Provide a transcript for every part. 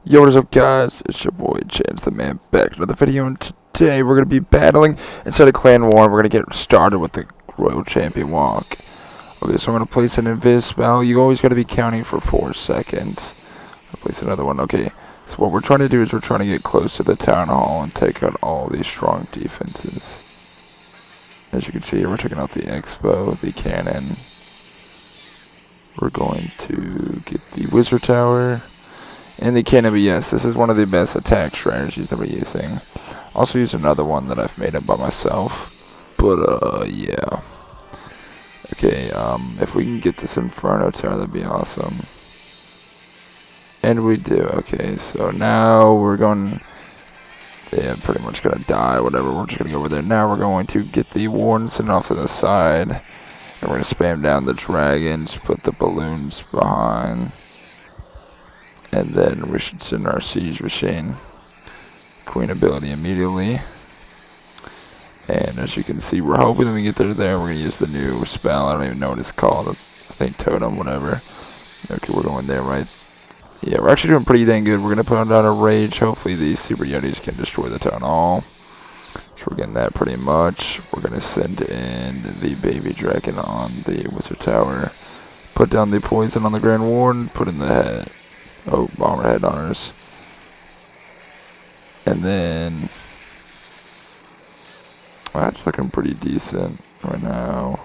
Yo, what is up, guys? It's your boy, Chance the Man, back with another video, and today we're going to be battling instead of Clan War. We're going to get started with the Royal Champion Walk. Okay, so I'm going to place an Invis spell. You always got to be counting for 4 seconds. I'll place another one. Okay, so what we're trying to do is we're trying to get close to the Town Hall and take out all these strong defenses. As you can see here, we're taking out the Expo, the Cannon. We're going to get the Wizard Tower. And the cannon, but yes, this is one of the best attack strategies that we're using. Also use another one that I've made up by myself. But, yeah. Okay, if we can get this Inferno Tower, that'd be awesome. And we do. Okay, so now we're going... Yeah, pretty much gonna die, whatever. We're just gonna go over there. Now we're going to get the Wardenson off to the side. And we're gonna spam down the dragons, put the balloons behind. And then we should send our Siege Machine. Queen ability immediately. And as you can see, we're hoping that we get there. We're going to use the new spell. I don't even know what it's called. I think Totem, whatever. Okay, we're going there, right? Yeah, we're actually doing pretty dang good. We're going to put on down a Rage. Hopefully these Super Yotis can destroy the Town Hall. So we're getting that pretty much. We're going to send in the Baby Dragon on the Wizard Tower. Put down the Poison on the Grand Warden. Put in the head. Oh, Bomber Head Hunters. And then... that's looking pretty decent right now.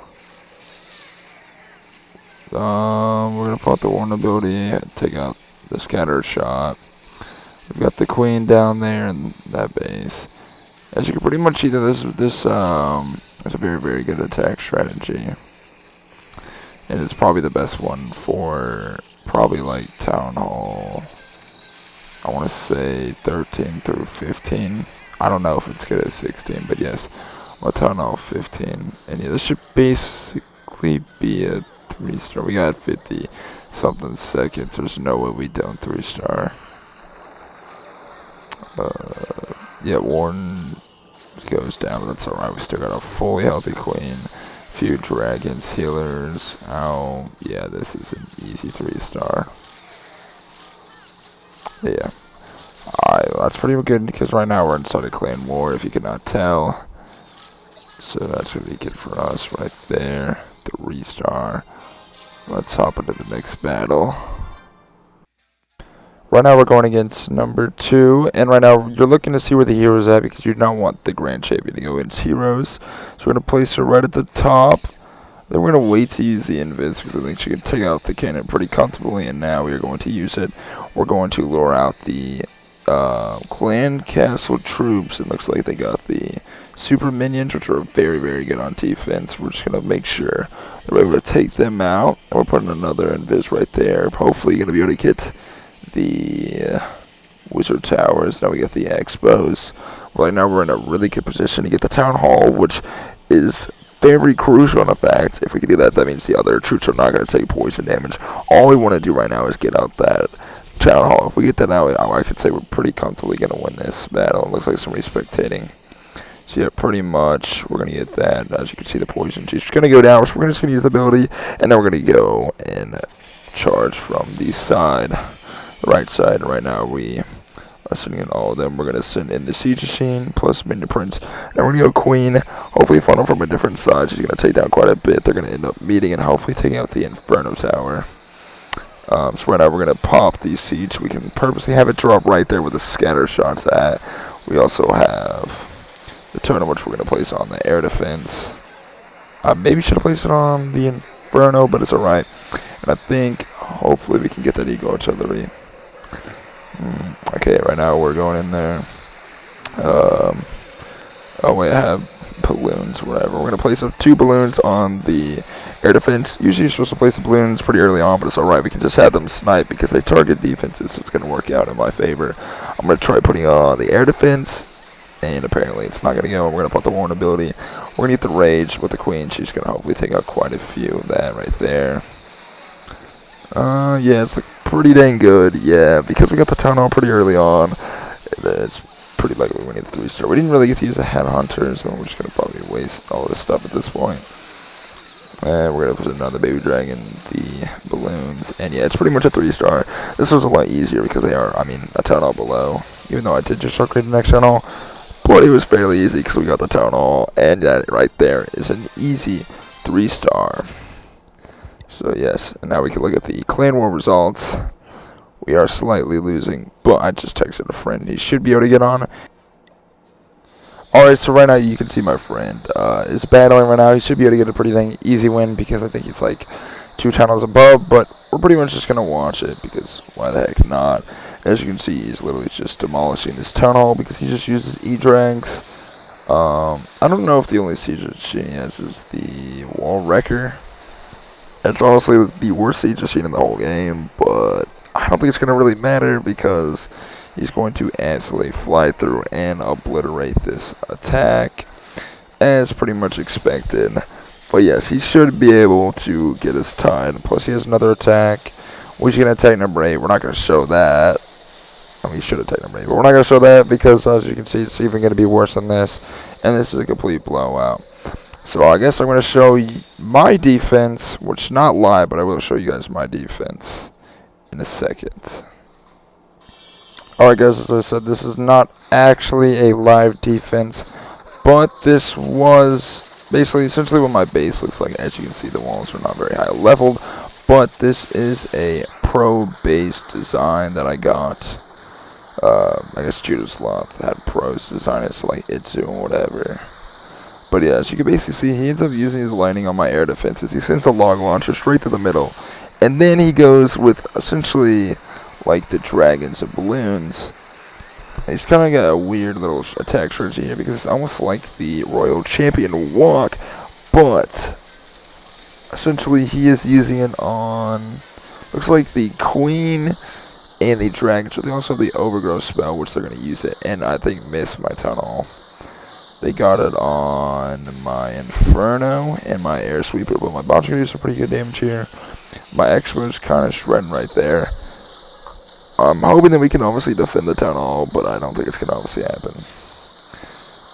We're going to put the Warden ability, take out the Scatter Shot. We've got the Queen down there in that base. As you can pretty much see, that this is a very, very good attack strategy. And it's probably the best one for... probably like Town Hall, I want to say 13 through 15. I don't know if it's good at 16, but yes, well, Town Hall 15. And yeah, this should basically be a 3-star. We got 50 something seconds. There's no way we don't 3-star. Yeah, Warden goes down, but that's alright. We still got a fully healthy Queen. Few dragons, healers. Oh, yeah, this is an easy 3-star. Yeah. Alright, well, that's pretty good because right now we're inside a Clan War, if you cannot tell. So that's going to be good for us right there. 3-star. Let's hop into the next battle. Right now we're going against number 2, and right now you're looking to see where the hero's at because you don't want the Grand Champion to go against heroes. So we're going to place her right at the top. Then we're going to wait to use the Invis because I think she can take out the cannon pretty comfortably, and now we are going to use it. We're going to lure out the Clan Castle troops. It looks like they got the Super Minions, which are very, very good on defense. We're just going to make sure that we're able to take them out. And we're putting another Invis right there. Hopefully you're going to be able to get the Wizard Towers. Now we get the Expos. Right now we're in a really good position to get the Town Hall, which is very crucial in fact. If we can do that, that means the other troops are not going to take poison damage. All we want to do right now is get out that Town Hall. If we get that out, I could say we're pretty comfortably going to win this battle. It looks like somebody's spectating. So yeah, pretty much we're going to get that. As you can see, the poison, she's going to go down, so we're just going to use the ability, and then we're going to go and charge from the side. The right side. Right now we are sending in all of them. We're going to send in the Siege Machine plus Minion Prince. And we're going to go Queen. Hopefully funnel from a different side. She's going to take down quite a bit. They're going to end up meeting and hopefully taking out the Inferno Tower. So right now we're going to pop these Siege. We can purposely have it drop right there where the Scatter Shots at. We also have the Totem, which we're going to place on the Air Defense. Maybe should have placed it on the Inferno, but it's alright. And I think hopefully we can get that Eagle Artillery. Okay, right now we're going in there. Oh wait, I have balloons, whatever. We're going to place up 2 balloons on the air defense. Usually you're supposed to place the balloons pretty early on, but it's alright. We can just have them snipe because they target defenses, so it's going to work out in my favor. I'm going to try putting on the air defense, and apparently it's not going to go. We're going to put the Warden ability. We're going to get the Rage with the Queen. She's going to hopefully take out quite a few of that right there. Yeah, it's like pretty dang good, yeah, because we got the Town Hall pretty early on. It's pretty likely we need the 3-star. We didn't really get to use a Headhunter, so we're just going to probably waste all this stuff at this point. And we're going to put another baby dragon, the balloons. And yeah, it's pretty much a 3-star. This was a lot easier because they are, a town hall below. Even though I did just start creating the next town hall. But it was fairly easy because we got the town hall. And that right there is an easy 3-star. So yes, and now we can look at the clan war results. We are slightly losing, but I just texted a friend. He should be able to get on. Alright, so right now you can see my friend is battling right now. He should be able to get a pretty dang easy win because I think he's like 2 channels above, but we're pretty much just going to watch it because why the heck not. As you can see, he's literally just demolishing this town hall because he just uses E-Drags. I don't know if the only siege machine he has is the Wall Wrecker. It's honestly the worst siege machine in the whole game, but I don't think it's going to really matter because he's going to absolutely fly through and obliterate this attack, as pretty much expected. But yes, he should be able to get us tied. Plus, he has another attack, which is going to attack number 8. We're not going to show that. He should attack number 8, but we're not going to show that because, as you can see, it's even going to be worse than this. And this is a complete blowout. So I guess I'm going to show my defense, which not live, but I will show you guys my defense in a second. Alright guys, as I said, this is not actually a live defense, but this was basically essentially what my base looks like. As you can see, the walls are not very high leveled, but this is a pro base design that I got. I guess Judas Sloth had pros design it, so like Itzu and whatever. But yeah, as you can basically see, he ends up using his lightning on my air defenses. He sends a log launcher straight to the middle, and then he goes with essentially like the dragons and balloons. He's kind of got a weird little attack strategy here because it's almost like the Royal Champion walk, but essentially he is using it on, looks like the Queen and the dragons, but they also have the Overgrowth spell, which they're going to use it, and I think miss my tunnel. They got it on my Inferno and my Air Sweeper, but my bot's going to do some pretty good damage here. My Expo is kind of shredding right there. I'm hoping that we can obviously defend the town hall, but I don't think it's going to obviously happen.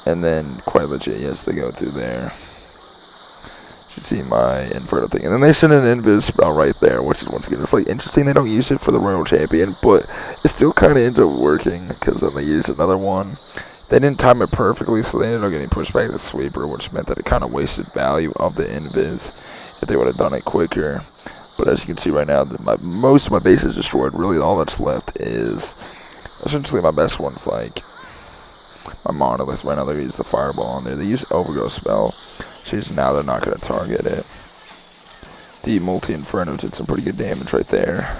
And then, quite legit, yes, they go through there. You should see my Inferno thing. And then they send an Invis spell right there, which is, once again, it's like interesting. They don't use it for the Royal Champion, but it still kind of ends up working, because then they use another one. They didn't time it perfectly, so they ended up getting pushed back to the Sweeper, which meant that it kind of wasted value of the Invis if they would have done it quicker. But as you can see right now, most of my base is destroyed. Really, all that's left is essentially my best one's like my Monolith. Right now, they use the Fireball on there. They use Overgrowth spell. So now they're not going to target it. The Multi-Inferno did some pretty good damage right there.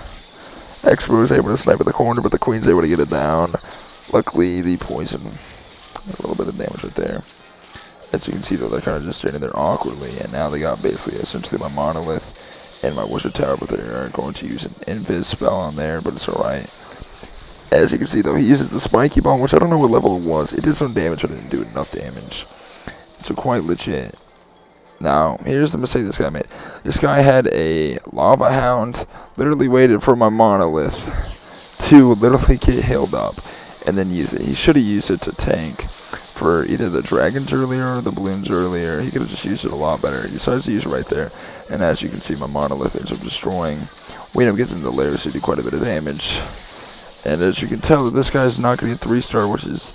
Expo was able to snipe at the corner, but the Queen's able to get it down. Luckily, the Poison, a little bit of damage right there. As you can see, though, they're kind of just standing there awkwardly. And now they got basically essentially my Monolith and my Wizard Tower, but they are going to use an Invis spell on there, but it's alright. As you can see, though, he uses the Spiky Bomb, which I don't know what level it was. It did some damage, but it didn't do enough damage. So quite legit. Now, here's the mistake this guy made. This guy had a Lava Hound, literally waited for my Monolith to literally get healed up, and then use it. He should have used it to tank for either the dragons earlier or the balloons earlier. He could have just used it a lot better. He decides to use it right there, and as you can see, my Monolith ends up destroying. We end up getting the layers to do quite a bit of damage. And as you can tell, this guy's not going to get 3-star, which is...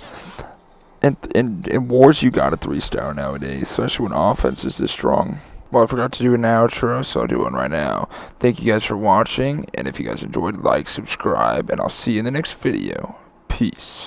In wars, you got a 3-star nowadays, especially when offense is this strong. Well, I forgot to do an outro, so I'll do one right now. Thank you guys for watching, and if you guys enjoyed, like, subscribe, and I'll see you in the next video. Peace.